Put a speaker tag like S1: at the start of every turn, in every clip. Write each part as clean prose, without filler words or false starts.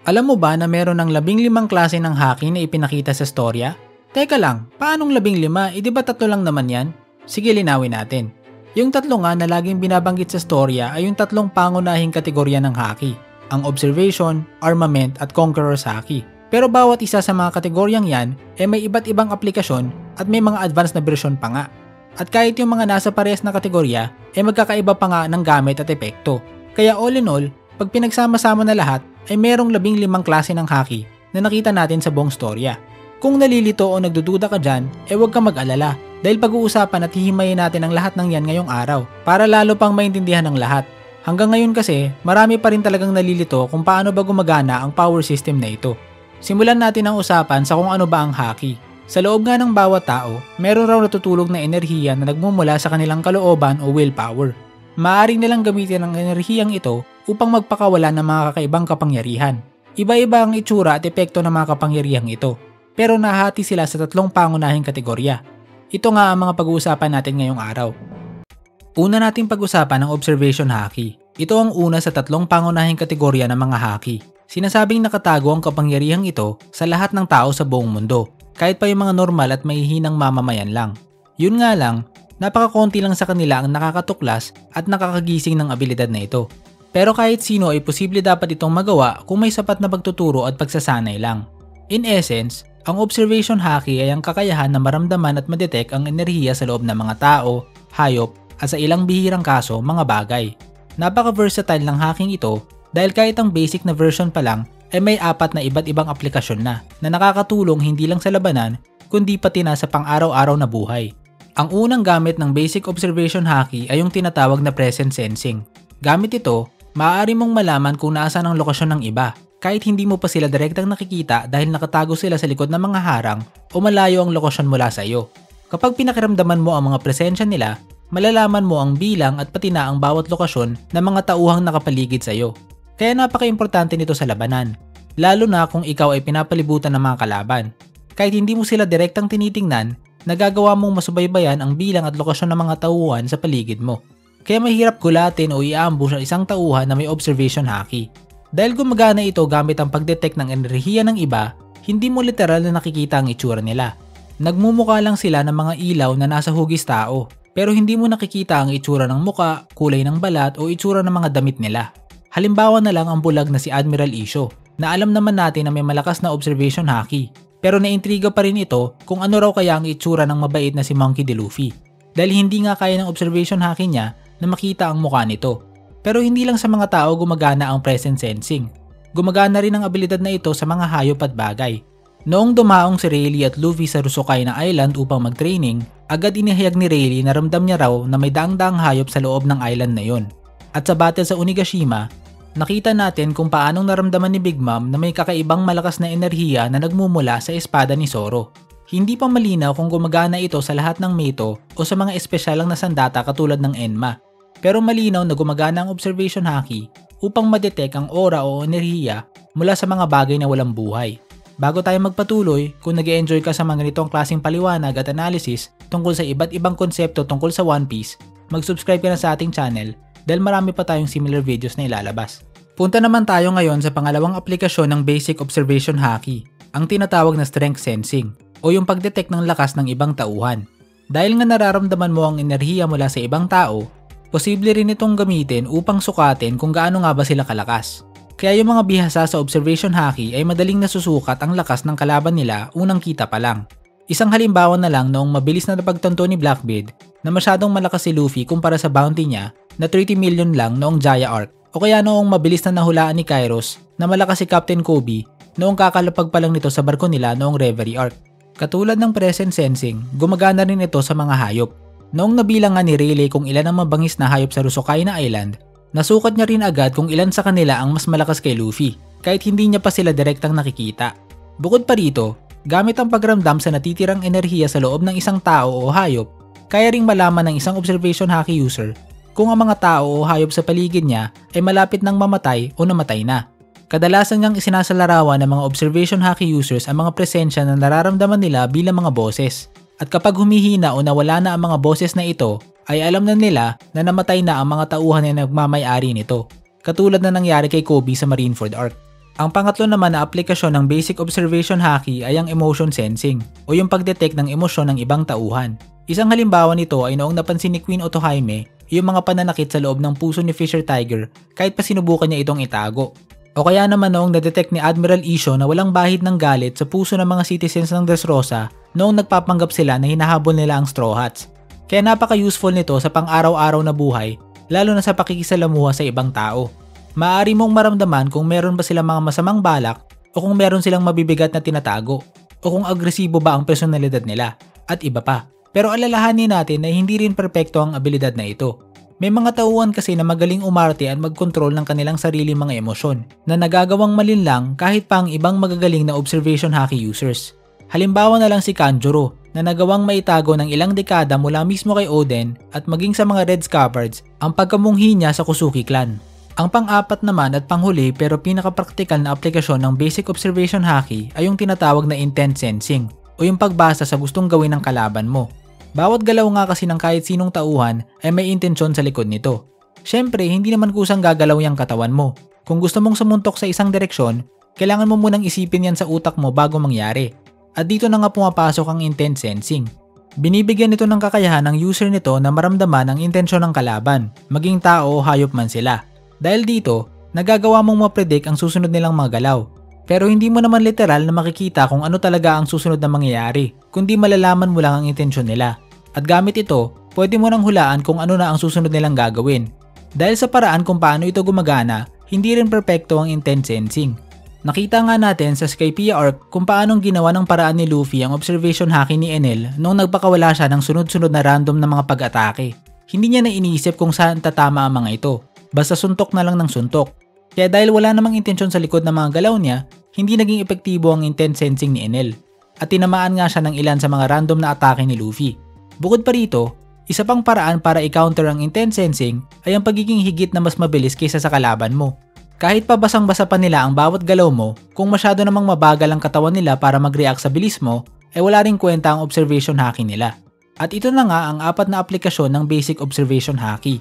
S1: Alam mo ba na meron ng 15 klase ng haki na ipinakita sa storya? Teka lang, paanong 15? Di ba 3 lang naman yan? Sige, linawin natin. Yung 3 nga na laging binabanggit sa storya ay yung 3 pangunahing kategorya ng haki. Ang observation, armament at conqueror's haki. Pero bawat isa sa mga kategoryang yan may iba't ibang aplikasyon at may mga advanced na version pa nga. At kahit yung mga nasa parehas na kategorya magkakaiba pa nga ng gamit at epekto. Kaya all in all, pag pinagsama-sama na lahat ay merong 15 klase ng haki na nakita natin sa buong storya. Kung nalilito o nagdududa ka dyan, huwag kang mag-alala dahil pag-uusapan at hihimayin natin ang lahat ng yan ngayong araw para lalo pang maintindihan ng lahat. Hanggang ngayon kasi, marami pa rin talagang nalilito kung paano ba gumagana ang power system na ito. Simulan natin ang usapan sa kung ano ba ang haki. Sa loob nga ng bawat tao, meron raw natutulog na enerhiya na nagmumula sa kanilang kalooban o willpower. Maaring nilang gamitin ang enerhiyang ito upang magpakawala ng mga kakaibang kapangyarihan. Iba-iba ang itsura at epekto ng mga kapangyarihang ito, pero nahati sila sa 3 pangunahing kategorya. Ito nga ang mga pag-uusapan natin ngayong araw. Una nating pag-usapan ang observation haki. Ito ang una sa 3 pangunahing kategorya ng mga haki. Sinasabing nakatago ang kapangyarihang ito sa lahat ng tao sa buong mundo, kahit pa yung mga normal at mahihinang mamamayan lang. Yun nga lang, napakakonti lang sa kanila ang nakakatuklas at nakakagising ng abilidad na ito. Pero kahit sino ay posible dapat itong magawa kung may sapat na pagtuturo at pagsasanay lang. In essence, ang observation haki ay ang kakayahan na maramdaman at madetect ang enerhiya sa loob ng mga tao, hayop, at sa ilang bihirang kaso, mga bagay. Napaka-versatile ng hacking ito dahil kahit ang basic na version pa lang may 4 na iba't ibang aplikasyon na nakakatulong hindi lang sa labanan kundi pati na sa pang-araw-araw na buhay. Ang unang gamit ng basic observation haki ay yung tinatawag na presence sensing. Gamit ito, maaari mong malaman kung nasaan ang lokasyon ng iba kahit hindi mo pa sila direktang nakikita dahil nakatago sila sa likod ng mga harang o malayo ang lokasyon mula sa iyo. Kapag pinakiramdaman mo ang mga presensya nila, malalaman mo ang bilang at pati na ang bawat lokasyon ng mga tauhang nakapaligid sa iyo. Kaya napaka-importante nito sa labanan, lalo na kung ikaw ay pinapalibutan ng mga kalaban. Kahit hindi mo sila direktang tinitingnan, nagagawa mong masubaybayan ang bilang at lokasyon ng mga tauhan sa paligid mo. Kaya mahirap gulatin o i-ambush ang isang tauhan na may observation haki. Dahil gumagana ito gamit ang pagdetect ng enerhiya ng iba, hindi mo literal na nakikita ang itsura nila. Nagmumukha lang sila ng mga ilaw na nasa hugis tao, pero hindi mo nakikita ang itsura ng muka, kulay ng balat o itsura ng mga damit nila. Halimbawa na lang ang bulag na si Admiral Isho, na alam naman natin na may malakas na observation haki, pero naintriga pa rin ito kung ano raw kaya ang itsura ng mabait na si Monkey D. Luffy, dahil hindi nga kaya ng observation haki niya na makita ang mukha nito. Pero hindi lang sa mga tao gumagana ang presence sensing. Gumagana rin ang abilidad na ito sa mga hayop at bagay. Noong dumaong si Rayleigh at Luffy sa Rusukai na island upang mag-training, agad inihayag ni Rayleigh na ramdam niya raw na may daang-daang hayop sa loob ng island na yon. At sa battle sa Onigashima, nakita natin kung paanong naramdaman ni Big Mom na may kakaibang malakas na enerhiya na nagmumula sa espada ni Zoro. Hindi pa malinaw kung gumagana ito sa lahat ng Meito o sa mga espesyal lang na sandata katulad ng Enma. Pero malinaw na gumagana ang observation haki upang madetect ang aura o enerhiya mula sa mga bagay na walang buhay. Bago tayo magpatuloy, kung nag-e-enjoy ka sa mga ganitong klaseng paliwanag at analysis tungkol sa iba't ibang konsepto tungkol sa One Piece, mag-subscribe ka na sa ating channel dahil marami pa tayong similar videos na ilalabas. Punta naman tayo ngayon sa pangalawang aplikasyon ng basic observation haki, ang tinatawag na strength sensing o yung pagdetect ng lakas ng ibang tauhan. Dahil nga nararamdaman mo ang enerhiya mula sa ibang tao, posible rin itong gamitin upang sukatin kung gaano nga ba sila kalakas. Kaya yung mga bihasa sa observation haki ay madaling nasusukat ang lakas ng kalaban nila unang kita pa lang. Isang halimbawa na lang noong mabilis na napagtanto ni Blackbeard na masyadong malakas si Luffy kumpara sa bounty niya na 30 million lang noong Jaya Arc, o kaya noong mabilis na nahulaan ni Kairos na malakas si Captain Kobe noong kakalapag pa lang nito sa barko nila noong Reverie Arc. Katulad ng presence sensing, gumagana rin ito sa mga hayop. Noong nabilang nga ni Rayleigh kung ilan ang mabangis na hayop sa Rusukai na Island, nasukat niya rin agad kung ilan sa kanila ang mas malakas kay Luffy, kahit hindi niya pa sila direktang nakikita. Bukod pa rito, gamit ang pagramdam sa natitirang enerhiya sa loob ng isang tao o hayop, kaya ring malaman ng isang observation haki user kung ang mga tao o hayop sa paligid niya ay malapit nang mamatay o namatay na. Kadalasan niyang isinasalarawan ng mga observation haki users ang mga presensya na nararamdaman nila bilang mga boses. At kapag humihina o nawala na ang mga boses na ito, ay alam na nila na namatay na ang mga tauhan na nagmamay-ari nito. Katulad na nangyari kay Kobe sa Marineford Arc. Ang pangatlo naman na aplikasyon ng basic observation haki ay ang emotion sensing o yung pagdetect ng emosyon ng ibang tauhan. Isang halimbawa nito ay noong napansin ni Queen Otohime yung mga pananakit sa loob ng puso ni Fisher Tiger kahit pa sinubukan niya itong itago. O kaya naman noong na-detect ni Admiral Isho na walang bahid ng galit sa puso ng mga citizens ng Dressrosa noong nagpapanggap sila na hinahabol nila ang Straw Hats. Kaya napaka-useful nito sa pang-araw-araw na buhay, lalo na sa pakikisalamuha sa ibang tao. Maaari mong maramdaman kung meron ba silang mga masamang balak o kung meron silang mabibigat na tinatago o kung agresibo ba ang personalidad nila at iba pa. Pero alalahanin natin na hindi rin perpekto ang abilidad na ito. May mga tauhan kasi na magaling umarte at magkontrol ng kanilang sarili mga emosyon na nagagawang malinlang kahit pa ang ibang magagaling na observation haki users. Halimbawa na lang si Kanjuro na nagawang maitago ng ilang dekada mula mismo kay Oden at maging sa mga Red Scabbards ang pagkamunghi niya sa Kusuki clan. Ang pang-apat naman at panghuli pero pinaka-praktikal na aplikasyon ng basic observation haki ay yung tinatawag na intent sensing o yung pagbasa sa gustong gawin ng kalaban mo. Bawat galaw nga kasi ng kahit sinong tauhan ay may intensyon sa likod nito. Syempre, hindi naman kusang gagalaw yung katawan mo. Kung gusto mong sumuntok sa isang direksyon, kailangan mo munang isipin yan sa utak mo bago mangyari. At dito na nga pumapasok ang intent sensing. Binibigyan nito ng kakayahan ng user nito na maramdaman ang intensyon ng kalaban, maging tao o hayop man sila. Dahil dito, nagagawa mong mapredict ang susunod nilang mga galaw. Pero hindi mo naman literal na makikita kung ano talaga ang susunod na mangyayari, kundi malalaman mo lang ang intensyon nila. At gamit ito, pwede mo nang hulaan kung ano na ang susunod nilang gagawin. Dahil sa paraan kung paano ito gumagana, hindi rin perpekto ang intent sensing. Nakita nga natin sa Skypiea arc kung paanong ginawa ng paraan ni Luffy ang observation haki ni Enel nung nagpakawala siya ng sunod-sunod na random na mga pag-atake. Hindi niya na iniisip kung saan tatama ang mga ito. Basta suntok na lang ng suntok. Kaya dahil wala namang intensyon sa likod ng mga galaw niya, hindi naging epektibo ang intent sensing ni Enel. At tinamaan nga siya ng ilan sa mga random na atake ni Luffy. Bukod pa rito, isa pang paraan para i-counter ang intent sensing ay ang pagiging higit na mas mabilis kaysa sa kalaban mo. Kahit pa basang-basa pa nila ang bawat galaw mo, kung masyado namang mabagal ang katawan nila para mag-react sa bilis mo, ay wala ring kwenta ang observation haki nila. At ito na nga ang apat na aplikasyon ng basic observation haki.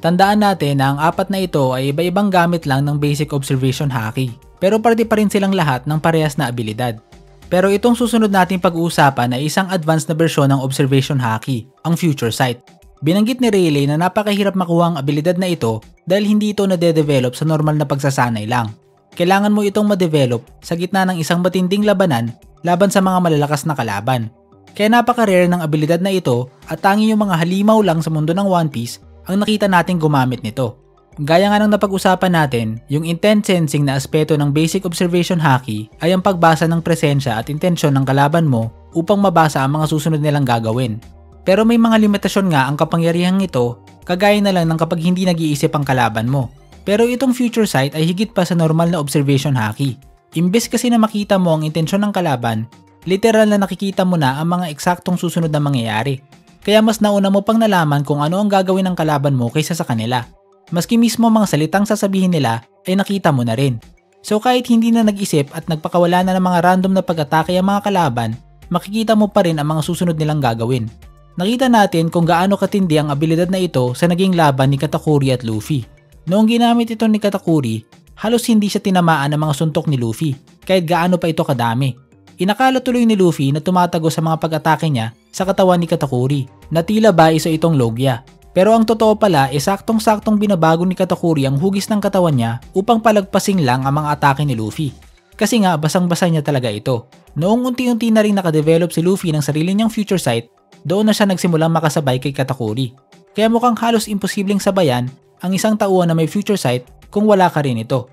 S1: Tandaan natin na ang apat na ito ay iba-ibang gamit lang ng basic observation haki, pero parte pa rin silang lahat ng parehas na abilidad. Pero itong susunod nating pag-uusapan ay isang advanced na bersyon ng observation haki, ang Future Sight. Binanggit ni Rayleigh na napakahirap makuha ang abilidad na ito dahil hindi ito nade-develop sa normal na pagsasanay lang. Kailangan mo itong ma-develop sa gitna ng isang matinding labanan laban sa mga malalakas na kalaban. Kaya napaka-rare ng abilidad na ito at tanging yung mga halimaw lang sa mundo ng One Piece ang nakita nating gumamit nito. Gaya nga ng napag-usapan natin, yung intent sensing na aspeto ng basic observation haki ay ang pagbasa ng presensya at intensyon ng kalaban mo upang mabasa ang mga susunod nilang gagawin. Pero may mga limitasyon nga ang kapangyarihang ito, kagaya na lang ng kapag hindi nag-iisip ang kalaban mo. Pero itong Future Sight ay higit pa sa normal na observation haki. Imbes kasi na makita mo ang intensyon ng kalaban, literal na nakikita mo na ang mga eksaktong susunod na mangyayari. Kaya mas nauna mo pang nalaman kung ano ang gagawin ng kalaban mo kaysa sa kanila. Maski mismo mga salitang sasabihin nila ay nakita mo na rin. So kahit hindi na nag-isip at nagpakawala na ng mga random na pag-atake ang mga kalaban, makikita mo pa rin ang mga susunod nilang gagawin. Nakita natin kung gaano katindi ang abilidad na ito sa naging laban ni Katakuri at Luffy. Noong ginamit ito ni Katakuri, halos hindi siya tinamaan ng mga suntok ni Luffy, kahit gaano pa ito kadami. Inakala tuloy ni Luffy na tumatago sa mga pag-atake niya sa katawan ni Katakuri, na tila ba isa itong logya. Pero ang totoo pala ay saktong-saktong binabago ni Katakuri ang hugis ng katawan niya upang palagpasing lang ang mga atake ni Luffy. Kasi nga basang-basa niya talaga ito. Noong unti-unti na rin nakadevelop si Luffy ng sarili niyang Future Sight, doon na siya nagsimulang makasabay kay Katakuri. Kaya mukhang halos imposibleng sabayan ang isang tauhan na may Future Sight kung wala ka rin ito.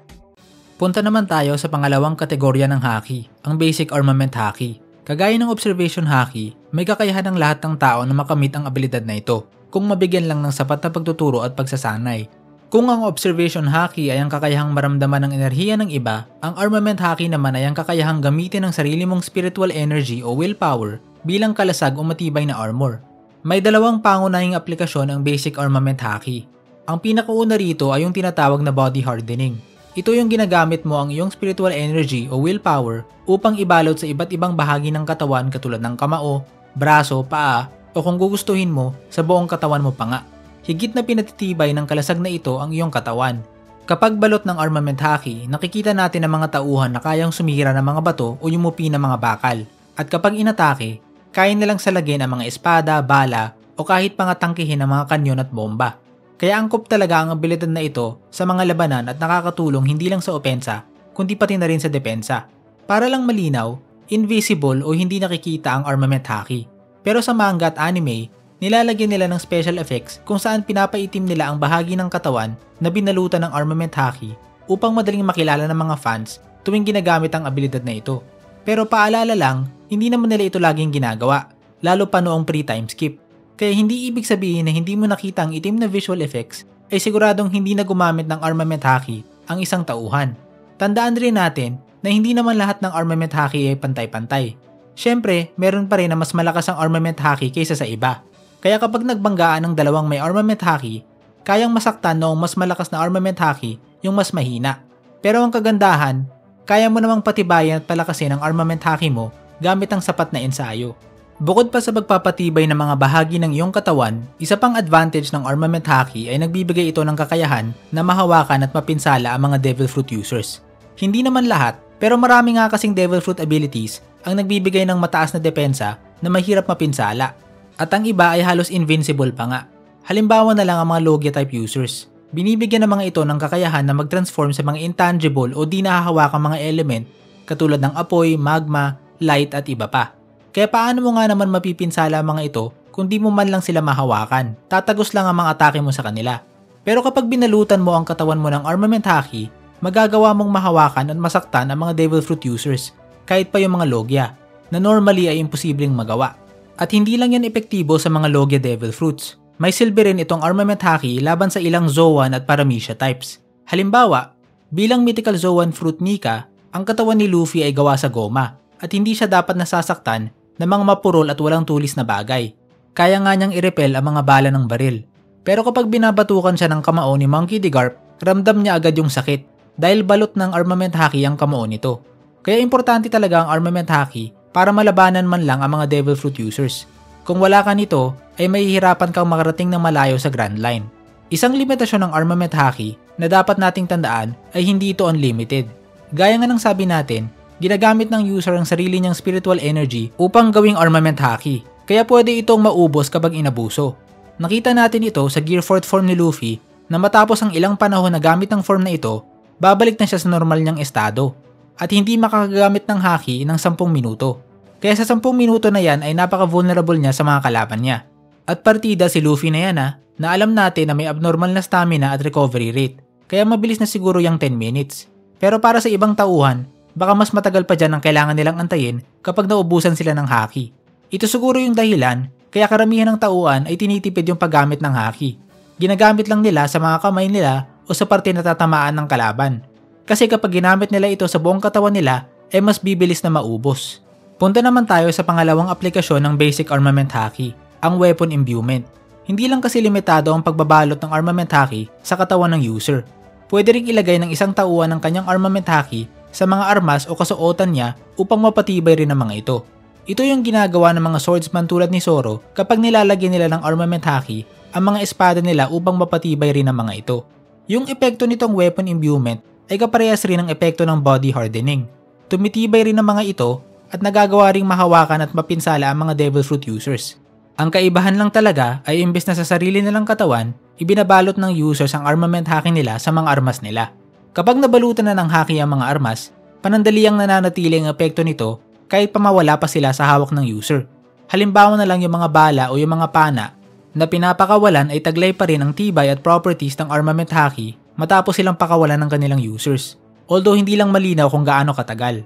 S1: Punta naman tayo sa pangalawang kategorya ng haki, ang Basic Armament Haki. Kagaya ng Observation Haki, may kakayahan ng lahat ng tao na makamit ang abilidad na ito kung mabigyan lang ng sapat na pagtuturo at pagsasanay. Kung ang Observation Haki ay ang kakayahang maramdaman ng enerhiya ng iba, ang Armament Haki naman ay ang kakayahang gamitin ng sarili mong spiritual energy o willpower bilang kalasag o matibay na armor. May dalawang pangunahing aplikasyon ang Basic Armament Haki. Ang pinakauna rito ay yung tinatawag na Body Hardening. Ito yung ginagamit mo ang iyong spiritual energy o willpower upang ibalot sa iba't ibang bahagi ng katawan katulad ng kamao, braso, paa, o kung gugustuhin mo, sa buong katawan mo pa nga. Higit na pinatitibay ng kalasag na ito ang iyong katawan. Kapag balot ng armament haki, nakikita natin ang mga tauhan na kayang sumira ng mga bato o yumupi ng mga bakal. At kapag inatake, kaya nilang salagin ang mga espada, bala o kahit pangatangkihin ang mga kanyon at bomba. Kaya angkop talaga ang abilidad na ito sa mga labanan at nakakatulong hindi lang sa opensa, kundi pati na rin sa depensa. Para lang malinaw, invisible o hindi nakikita ang armament haki. Pero sa manga at anime, nilalagyan nila ng special effects kung saan pinapaitim nila ang bahagi ng katawan na binalutan ng armament haki upang madaling makilala ng mga fans tuwing ginagamit ang abilidad na ito. Pero paalala lang, hindi naman nila ito laging ginagawa, lalo pa noong pre-time skip. Kaya hindi ibig sabihin na hindi mo nakita ang itim na visual effects ay siguradong hindi na gumamit ng armament haki ang isang tauhan. Tandaan rin natin na hindi naman lahat ng armament haki ay pantay-pantay. Syempre, meron pa rin na mas malakas ang armament haki kaysa sa iba. Kaya kapag nagbanggaan ng dalawang may armament haki, kayang masaktan noong mas malakas na armament haki yung mas mahina. Pero ang kagandahan, kaya mo namang patibayan at palakasin ang armament haki mo gamit ang sapat na ensayo. Bukod pa sa pagpapatibay ng mga bahagi ng iyong katawan, isa pang advantage ng armament haki ay nagbibigay ito ng kakayahan na mahawakan at mapinsala ang mga Devil Fruit users. Hindi naman lahat, pero marami nga kasing Devil Fruit abilities ang nagbibigay ng mataas na depensa na mahirap mapinsala. At ang iba ay halos invincible pa nga. Halimbawa na lang ang mga Logia type users. Binibigyan ng mga ito ng kakayahan na mag-transform sa mga intangible o di nahahawakang mga element katulad ng apoy, magma, light at iba pa. Kaya paano mo nga naman mapipinsala ang mga ito kung di mo man lang sila mahawakan? Tatagos lang ang mga atake mo sa kanila. Pero kapag binalutan mo ang katawan mo ng armament haki, magagawa mong mahawakan at masaktan ang mga Devil Fruit users, kahit pa yung mga Logia, na normally ay imposibleng magawa. At hindi lang yan epektibo sa mga Logia Devil Fruits. May silbi rin itong armament haki laban sa ilang Zoan at Paramecia types. Halimbawa, bilang mythical Zoan fruit Nika, ang katawan ni Luffy ay gawa sa goma at hindi siya dapat nasasaktan ng mga mapurol at walang tulis na bagay. Kaya nga niyang i-repel ang mga bala ng baril. Pero kapag binabatukan siya ng kamao ni Monkey D. Garp, ramdam niya agad yung sakit dahil balot ng armament haki ang kamao nito. Kaya importante talaga ang armament haki para malabanan man lang ang mga Devil Fruit users. Kung wala ka nito, ay mahihirapan kang makarating ng malayo sa Grand Line. Isang limitasyon ng armament haki na dapat nating tandaan ay hindi ito unlimited. Gaya nga ng sabi natin, ginagamit ng user ang sarili niyang spiritual energy upang gawing armament haki, kaya pwede itong maubos kapag inabuso. Nakita natin ito sa Gear 4 form ni Luffy na matapos ang ilang panahon na gamit ng form na ito, babalik na siya sa normal niyang estado at hindi makakagamit ng haki ng 10 minuto. Kaya sa 10 minuto na yan ay napaka-vulnerable niya sa mga kalaban niya. At partida si Luffy na yan na alam natin na may abnormal na stamina at recovery rate, kaya mabilis na siguro yung 10 minutes. Pero para sa ibang tauhan, baka mas matagal pa dyan ang kailangan nilang antayin kapag naubusan sila ng haki. Ito siguro yung dahilan kaya karamihan ng tauhan ay tinitipid yung paggamit ng haki. Ginagamit lang nila sa mga kamay nila o sa parte na tatamaan ng kalaban. Kasi kapag ginamit nila ito sa buong katawan nila, ay mas bibilis na maubos. Punta naman tayo sa pangalawang aplikasyon ng basic armament haki, ang weapon imbuement. Hindi lang kasi limitado ang pagbabalot ng armament haki sa katawan ng user. Pwede ring ilagay ng isang tauhan ng kanyang armament haki sa mga armas o kasuotan niya upang mapatibay rin ang mga ito. Ito yung ginagawa ng mga swordsman tulad ni Zoro kapag nilalagyan nila ng armament haki ang mga espada nila upang mapatibay rin ang mga ito. Yung epekto nitong weapon imbuement ay kaparehas rin ng epekto ng body hardening. Tumitibay rin ang mga ito at nagagawa ring mahawakan at mapinsala ang mga Devil Fruit users. Ang kaibahan lang talaga ay imbes na sa sarili nilang katawan, ibinabalot ng users ang armament haki nila sa mga armas nila. Kapag nabalutan na ng haki ang mga armas, panandaliang nananatili ang epekto nito kahit pa mawala pa sila sa hawak ng user. Halimbawa na lang yung mga bala o yung mga pana na pinapakawalan ay taglay pa rin ang tibay at properties ng armament haki matapos silang pakawalan ng kanilang users. Although hindi lang malinaw kung gaano katagal.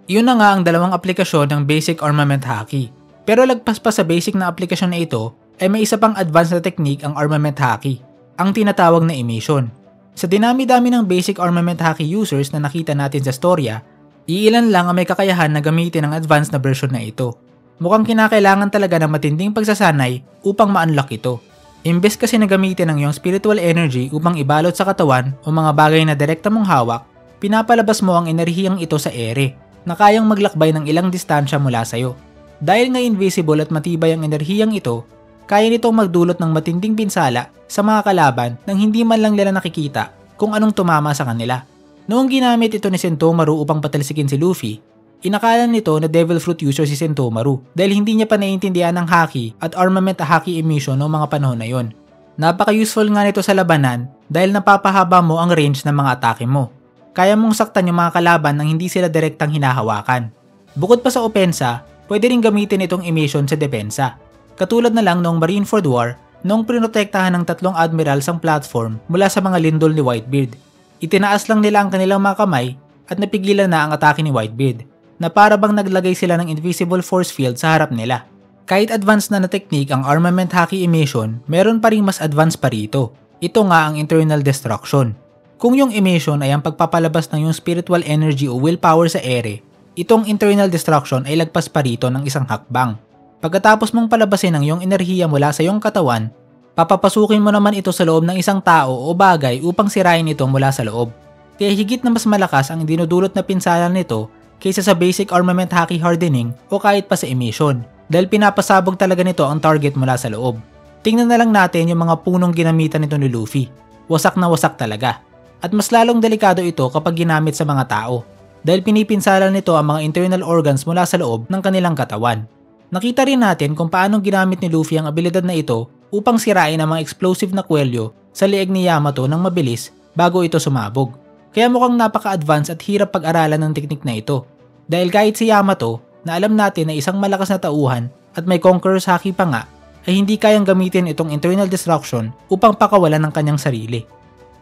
S1: Iyon na nga ang dalawang aplikasyon ng basic armament haki. Pero lagpas pa sa basic na aplikasyon na ito, ay may isa pang advanced na technique ang armament haki, ang tinatawag na emission. Sa dinami-dami ng basic armament haki users na nakita natin sa storya, iilan lang ang may kakayahan na gamitin ang advanced na version na ito. Mukhang kinakailangan talaga ng matinding pagsasanay upang ma-unlock ito. Imbes kasi na gamitin ang iyong spiritual energy upang ibalot sa katawan o mga bagay na direkta mong hawak, pinapalabas mo ang enerhiyang ito sa ere na kayang maglakbay ng ilang distansya mula sa'yo. Dahil nga invisible at matibay ang enerhiyang ito, kaya nitong magdulot ng matinding pinsala sa mga kalaban nang hindi man lang nila nakikita kung anong tumama sa kanila. Noong ginamit ito ni Sentomaru upang patalsikin si Luffy, inakala nito na Devil Fruit user si Sentomaru dahil hindi niya pa naiintindihan ng haki at armament haki emission noong mga panahon na yon. Napaka-useful nga nito sa labanan dahil napapahaba mo ang range ng mga atake mo. Kaya mong saktan yung mga kalaban nang hindi sila direktang hinahawakan. Bukod pa sa opensa, pwede rin gamitin itong emission sa depensa. Katulad na lang noong Marineford War, noong prinotektahan ng 3 admirals ang platform mula sa mga lindol ni Whitebeard. Itinaas lang nila ang kanilang mga kamay at napigilan na ang atake ni Whitebeard, na para bang naglagay sila ng invisible force field sa harap nila. Kahit advanced na technique ang armament haki emission, meron pa ring mas advanced pa rito. Ito nga ang internal destruction. Kung yung emission ay ang pagpapalabas ng yung spiritual energy o willpower sa ere, itong internal destruction ay lagpas pa rito ng isang hakbang. Pagkatapos mong palabasin ang iyong enerhiya mula sa iyong katawan, papapasukin mo naman ito sa loob ng isang tao o bagay upang sirain ito mula sa loob. Kaya higit na mas malakas ang dinudulot na pinsala nito kaysa sa basic armament haki hardening o kahit pa sa emission, dahil pinapasabog talaga nito ang target mula sa loob. Tingnan na lang natin yung mga punong ginamitan nito ni Luffy. Wasak na wasak talaga. At mas lalong delikado ito kapag ginamit sa mga tao, dahil pinipinsala nito ang mga internal organs mula sa loob ng kanilang katawan. Nakita rin natin kung paano ginamit ni Luffy ang abilidad na ito upang sirain ang mga explosive na kwelyo sa lieg ni Yamato ng mabilis bago ito sumabog. Kaya mukhang napaka-advance at hirap pag-aralan ng teknik na ito. Dahil kahit si Yamato, na alam natin na isang malakas na tauhan at may Conqueror's Haki pa nga, ay hindi kayang gamitin itong internal destruction upang pakawalan ng kanyang sarili.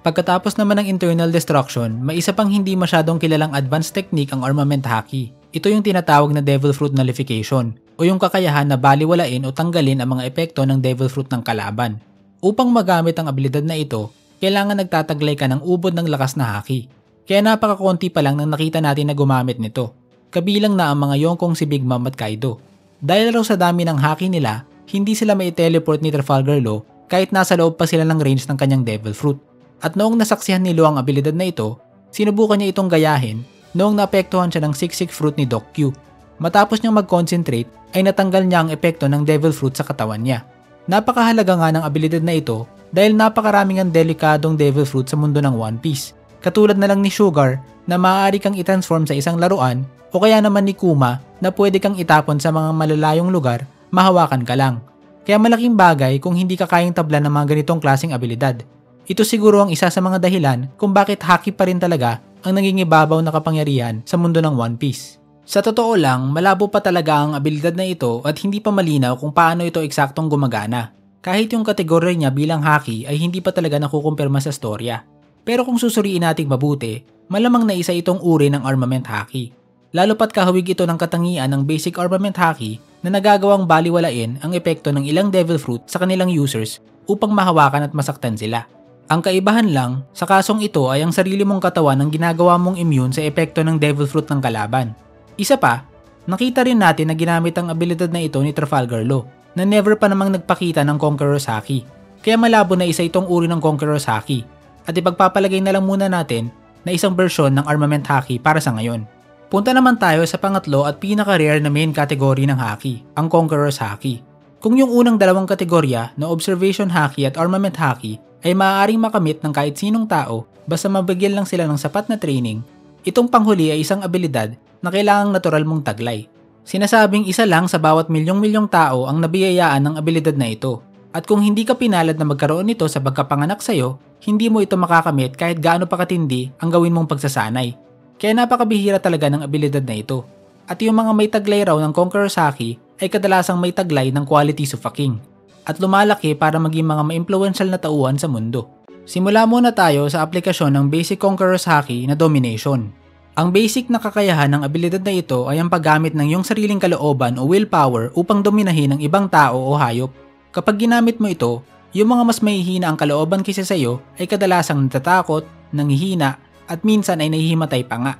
S1: Pagkatapos naman ng internal destruction, may isa pang hindi masyadong kilalang advanced technique ang armament haki. Ito yung tinatawag na Devil Fruit Nullification, o yung kakayahan na baliwalain o tanggalin ang mga epekto ng Devil Fruit ng kalaban. Upang magamit ang abilidad na ito, kailangan nagtataglay ka ng ubod ng lakas na haki. Kaya napakakonti pa lang nang nakita natin na gumamit nito. Kabilang na ang mga Yonkoong si Big Mom at Kaido. Dahil raw sa dami ng haki nila, hindi sila mai-teleport ni Trafalgar Law kahit nasa loob pa sila ng range ng kanyang Devil Fruit. At noong nasaksihan ni Law ang abilidad na ito, sinubukan niya itong gayahin noong naapektuhan siya ng Siksik Fruit ni Doc Q. Matapos niyang mag-concentrate, ay natanggal niya ang epekto ng Devil Fruit sa katawan niya. Napakahalaga nga ng abilidad na ito dahil napakaraming ang delikadong Devil Fruit sa mundo ng One Piece. Katulad na lang ni Sugar na maaari kang i-transform sa isang laruan o kaya naman ni Kuma na pwede kang itapon sa mga malalayong lugar, mahawakan ka lang. Kaya malaking bagay kung hindi ka kayang tablan ng mga ganitong klaseng abilidad. Ito siguro ang isa sa mga dahilan kung bakit haki pa rin talaga ang nangingibabaw na kapangyarihan sa mundo ng One Piece. Sa totoo lang, malabo pa talaga ang abilidad na ito at hindi pa malinaw kung paano ito eksaktong gumagana. Kahit yung kategorya niya bilang haki ay hindi pa talaga nakukumpirma sa storya. Pero kung susuriin nating mabuti, malamang na isa itong uri ng armament haki. Lalo pat kahawig ito ng katangian ng basic armament haki na nagagawang baliwalain ang epekto ng ilang Devil Fruit sa kanilang users upang mahawakan at masaktan sila. Ang kaibahan lang, sa kasong ito ay ang sarili mong katawan ang ginagawa mong immune sa epekto ng Devil Fruit ng kalaban. Isa pa, nakita rin natin na ginamit ang abilidad na ito ni Trafalgar Law na never pa namang nagpakita ng Conqueror's Haki. Kaya malabo na isa itong uri ng Conqueror's Haki. At ipagpapalagay na lang muna natin na isang bersyon ng armament haki para sa ngayon. Punta naman tayo sa pangatlo at pinaka-rare na main category ng haki, ang Conqueror's Haki. Kung yung unang dalawang kategorya na observation haki at armament haki ay maaaring makamit ng kahit sinong tao basta mabigyan lang sila ng sapat na training, itong panghuli ay isang abilidad na kailangang natural mong taglay. Sinasabing isa lang sa bawat milyong-milyong tao ang nabiyayaan ng abilidad na ito. At kung hindi ka pinalad na magkaroon nito sa pagkapanganak sa'yo, hindi mo ito makakamit kahit gaano pa katindi ang gawin mong pagsasanay. Kaya napakabihira talaga ng abilidad na ito. At yung mga may taglay raw ng Conqueror's Haki ay kadalasang may taglay ng qualities of a king. At lumalaki para maging mga ma-influential na tauhan sa mundo. Simula muna tayo sa aplikasyon ng basic Conqueror's Haki na domination. Ang basic na kakayahan ng abilidad na ito ay ang paggamit ng iyong sariling kalooban o willpower upang dominahin ang ibang tao o hayop. Kapag ginamit mo ito, yung mga mas mahihina ang kalooban kaysa sa iyo ay kadalasang natatakot, nanghihina, at minsan ay nahihimatay pa nga.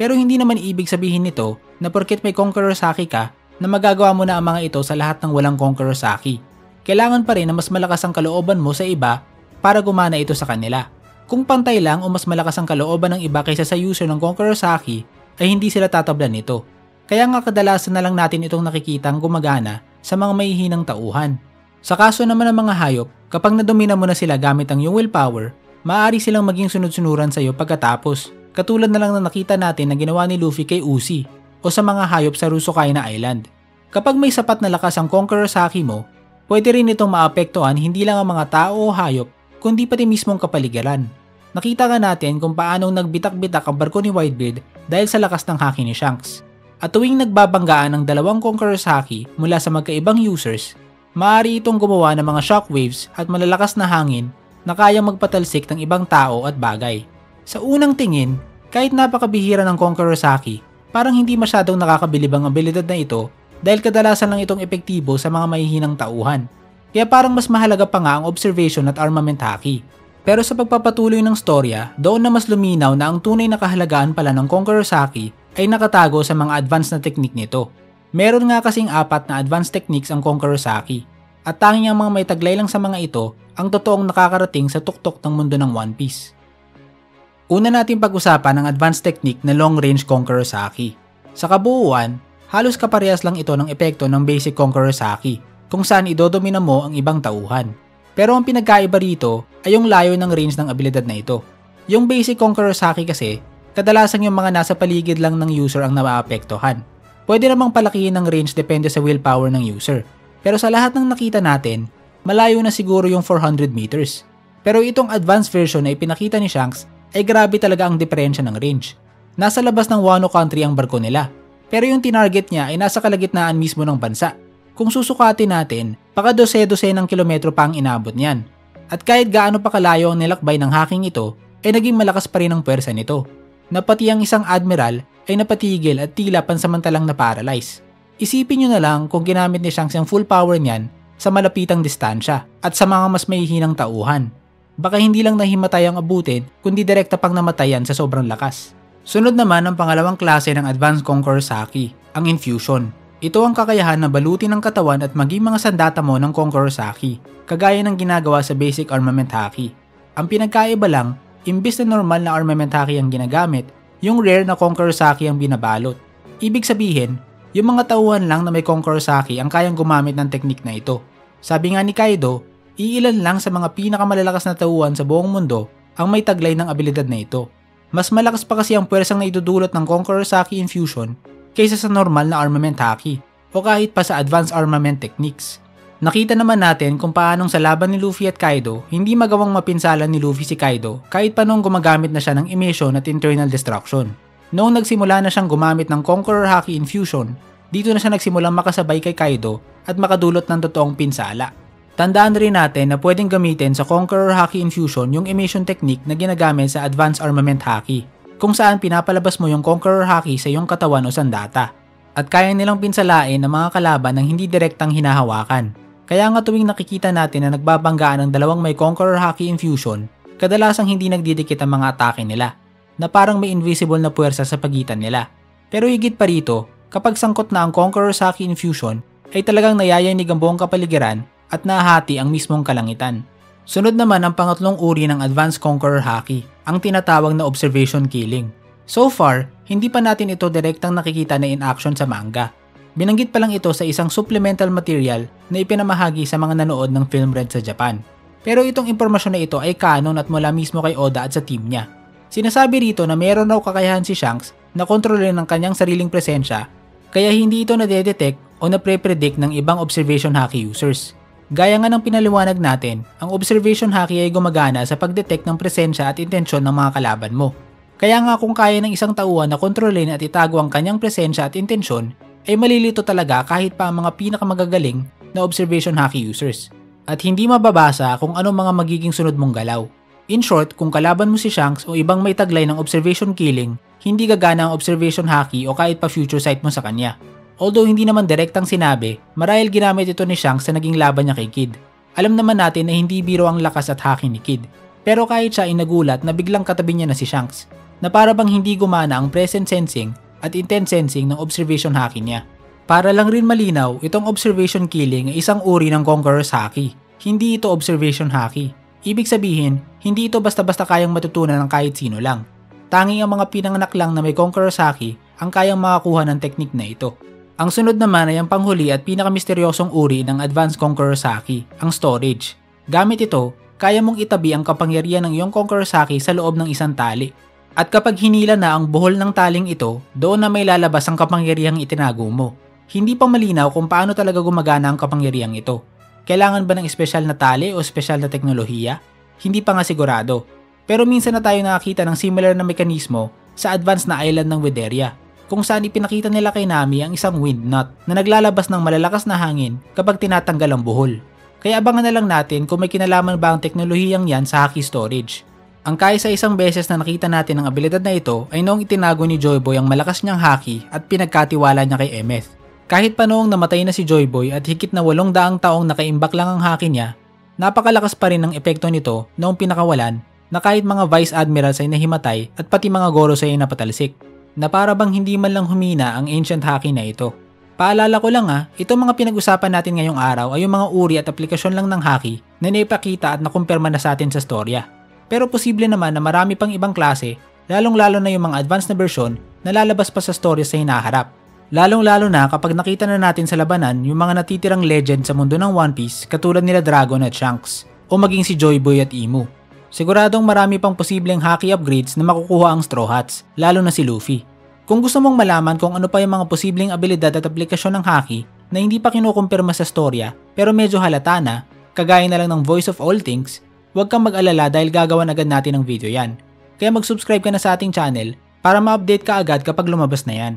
S1: Pero hindi naman ibig sabihin nito na porket may Conqueror's Haki ka na magagawa mo na ang mga ito sa lahat ng walang Conqueror's Haki. Kailangan pa rin na mas malakas ang kalooban mo sa iba para gumana ito sa kanila. Kung pantay lang o mas malakas ang kalooban ng iba kaysa sa user ng Conqueror's Haki, ay hindi sila tatablan nito. Kaya nga kadalasan na lang natin itong nakikitang gumagana sa mga mahihinang tauhan. Sa kaso naman ng mga hayop, kapag nadomina mo na sila gamit ang iyong willpower, maaari silang maging sunod-sunuran sa'yo pagkatapos, katulad na lang na nakita natin na ginawa ni Luffy kay Uzi o sa mga hayop sa Rusukaina Island. Kapag may sapat na lakas ang Conqueror's Haki mo, pwede rin itong maapektuhan hindi lang ang mga tao o hayop, kundi pati mismong kapaligiran. Nakita nga natin kung paanong nagbitak-bitak ang barko ni Whitebeard dahil sa lakas ng haki ni Shanks. At tuwing nagbabanggaan ang dalawang Conqueror's Haki mula sa magkaibang users, maaari itong gumawa ng mga shockwaves at malalakas na hangin na kayang magpatalsik ng ibang tao at bagay. Sa unang tingin, kahit napakabihira ng Conqueror's Haki, parang hindi masyadong nakakabilib ang abilidad na ito dahil kadalasan lang itong epektibo sa mga mahihinang tauhan. Kaya parang mas mahalaga pa nga ang observation at armament haki. Pero sa pagpapatuloy ng storya, doon na mas luminaw na ang tunay na kahalagaan pala ng Conqueror's Haki ay nakatago sa mga advanced na teknik nito. Meron nga kasing 4 na advanced techniques ang Conqueror's Haki, at tanging ang mga may taglay lang sa mga ito ang totoong nakakarating sa tuktok ng mundo ng One Piece. Una natin pag-usapan ang advanced technique na Long Range Conqueror's Haki. Sa kabuuan, halos kaparehas lang ito ng epekto ng basic Conqueror's Haki, kung saan idodomina mo ang ibang tauhan. Pero ang pinagkaiba rito ay yung layo ng range ng abilidad na ito. Yung basic Conqueror's Haki kasi, kadalasan yung mga nasa paligid lang ng user ang napaapektuhan. Pwede namang palakihin ng range depende sa willpower ng user. Pero sa lahat ng nakita natin, malayo na siguro yung 400 meters. Pero itong advanced version na ipinakita ni Shanks ay grabe talaga ang diferensya ng range. Nasa labas ng Wano Country ang barko nila. Pero yung tinarget niya ay nasa kalagitnaan mismo ng bansa. Kung susukatin natin, baka 12 ng kilometro pa ang inabot niyan. At kahit gaano pa kalayo ang nilakbay ng haking ito, ay naging malakas pa rin ang puwersa nito. Na pati ang isang admiral ay napatigil at tila pansamantalang na-paralyze. Isipin nyo na lang kung ginamit ni Shanks ang full power niyan sa malapitang distansya at sa mga mas mahihinang tauhan. Baka hindi lang nahimatay ang abutin, kundi direkta pang namatayan sa sobrang lakas. Sunod naman ang pangalawang klase ng Advanced Conqueror's Haki, ang Infusion. Ito ang kakayahan na balutin ang katawan at maging mga sandata mo ng Conqueror's Haki, kagaya ng ginagawa sa Basic Armament Haki. Ang pinagkaiba lang, imbis na normal na Armament Haki ang ginagamit, yung rare na Conqueror's Haki ang binabalot. Ibig sabihin, yung mga tauhan lang na may Conqueror's Haki ang kayang gumamit ng teknik na ito. Sabi nga ni Kaido, iilan lang sa mga pinakamalalakas na tauhan sa buong mundo ang may taglay ng abilidad na ito. Mas malakas pa kasi ang puwersang naidudulot ng Conqueror's Haki Infusion kaysa sa normal na Armament Haki o kahit pa sa Advanced Armament Techniques. Nakita naman natin kung paanong sa laban ni Luffy at Kaido, hindi magawang mapinsalan ni Luffy si Kaido kahit pa noong gumagamit na siya ng Emission at Internal Destruction. Noong nagsimula na siyang gumamit ng Conqueror Haki Infusion, dito na siya nagsimulang makasabay kay Kaido at makadulot ng totoong pinsala. Tandaan rin natin na pwedeng gamitin sa Conqueror Haki Infusion yung Emission technique na ginagamit sa Advanced Armament Haki, kung saan pinapalabas mo yung Conqueror Haki sa iyong katawan o sandata. At kaya nilang pinsalain ang mga kalaban ng hindi direktang hinahawakan. Kaya nga tuwing nakikita natin na nagbabanggaan ang dalawang may Conqueror Haki Infusion, kadalasang hindi nagdidikit ang mga atake nila, na parang may invisible na puwersa sa pagitan nila. Pero higit pa rito, kapag sangkot na ang Conqueror Haki Infusion, ay talagang nayayanig ang buong kapaligiran at nahati ang mismong kalangitan. Sunod naman ang pangatlong uri ng Advanced Conqueror Haki, ang tinatawag na Observation Killing. So far, hindi pa natin ito direktang nakikita na in action sa manga. Binanggit pa lang ito sa isang supplemental material na ipinamahagi sa mga nanood ng Film Red sa Japan. Pero itong impormasyon na ito ay canon at mula mismo kay Oda at sa team niya. Sinasabi rito na meron raw kakayahan si Shanks na kontrolin ang kanyang sariling presensya, kaya hindi ito nadedetect o napre-predict ng ibang Observation Haki users. Gaya nga ng pinaliwanag natin, ang Observation Haki ay gumagana sa pagdetect ng presensya at intensyon ng mga kalaban mo. Kaya nga kung kaya ng isang tauhan na kontrolin at itago ang kanyang presensya at intensyon, ay malilito talaga kahit pa ang mga pinakamagagaling na Observation Haki users. At hindi mababasa kung anong mga magiging sunod mong galaw. In short, kung kalaban mo si Shanks o ibang may taglay ng Observation Killing, hindi gagana ang Observation Haki o kahit pa future sight mo sa kanya. Although hindi naman direktang sinabi, marahil ginamit ito ni Shanks sa naging laban niya kay Kid. Alam naman natin na hindi biro ang lakas at haki ni Kid. Pero kahit siya ay nagulat na biglang katabi niya na si Shanks, na para bang hindi gumana ang present sensing at intense sensing ng observation haki niya. Para lang rin malinaw, itong observation killing ay isang uri ng Conqueror's Haki. Hindi ito observation haki. Ibig sabihin, hindi ito basta-basta kayang matutunan ng kahit sino lang. Tanging ang mga pinanganak lang na may Conqueror's Haki ang kayang makakuha ng teknik na ito. Ang sunod naman ay ang panghuli at pinakamisteryosong uri ng Advanced Conqueror's Haki, ang Storage. Gamit ito, kaya mong itabi ang kapangyarihan ng iyong Conqueror's Haki sa loob ng isang tali. At kapag hinila na ang buhol ng taling ito, doon na may lalabas ang kapangyarihang itinago mo. Hindi pa malinaw kung paano talaga gumagana ang kapangyarihang ito. Kailangan ba ng espesyal na tali o espesyal na teknolohiya? Hindi pa nga sigurado. Pero minsan na tayo nakakita ng similar na mekanismo sa advanced na island ng Wederia, kung saan ipinakita nila kay Nami ang isang wind knot na naglalabas ng malalakas na hangin kapag tinatanggal ang buhol. Kaya abangan na lang natin kung may kinalaman ba ang teknolohiyang yan sa Haki storage. Ang kaisa-isang beses na nakita natin ang abilidad na ito ay noong itinago ni Joyboy ang malakas niyang Haki at pinagkatiwala niya kay Emeth. Kahit pa noong namatay na si Joyboy at higit na 800 taong nakaimbak lang ang Haki niya, napakalakas pa rin ang epekto nito noong pinakawalan na kahit mga Vice Admirals ay nahimatay at pati mga Goros ay napatalsik, na para bang hindi man lang humina ang ancient Haki na ito. Paalala ko lang itong mga pinag-usapan natin ngayong araw ay yung mga uri at aplikasyon lang ng Haki na naipakita at nakumpirma na sa atin sa storya. Pero posible naman na marami pang ibang klase, lalong-lalo na yung mga advanced na version na lalabas pa sa storya sa hinaharap. Lalong-lalo na kapag nakita na natin sa labanan yung mga natitirang legend sa mundo ng One Piece katulad nila Dragon at Shanks, o maging si Joyboy at Imu. Siguradong marami pang posibleng Haki upgrades na makukuha ang Straw Hats, lalo na si Luffy. Kung gusto mong malaman kung ano pa yung mga posibleng abilidad at aplikasyon ng Haki na hindi pa kinukumpirma sa storya pero medyo halata na, kagaya na lang ng Voice of All Things, huwag kang mag-alala dahil gagawan agad natin ng video yan. Kaya mag-subscribe ka na sa ating channel para ma-update ka agad kapag lumabas na yan.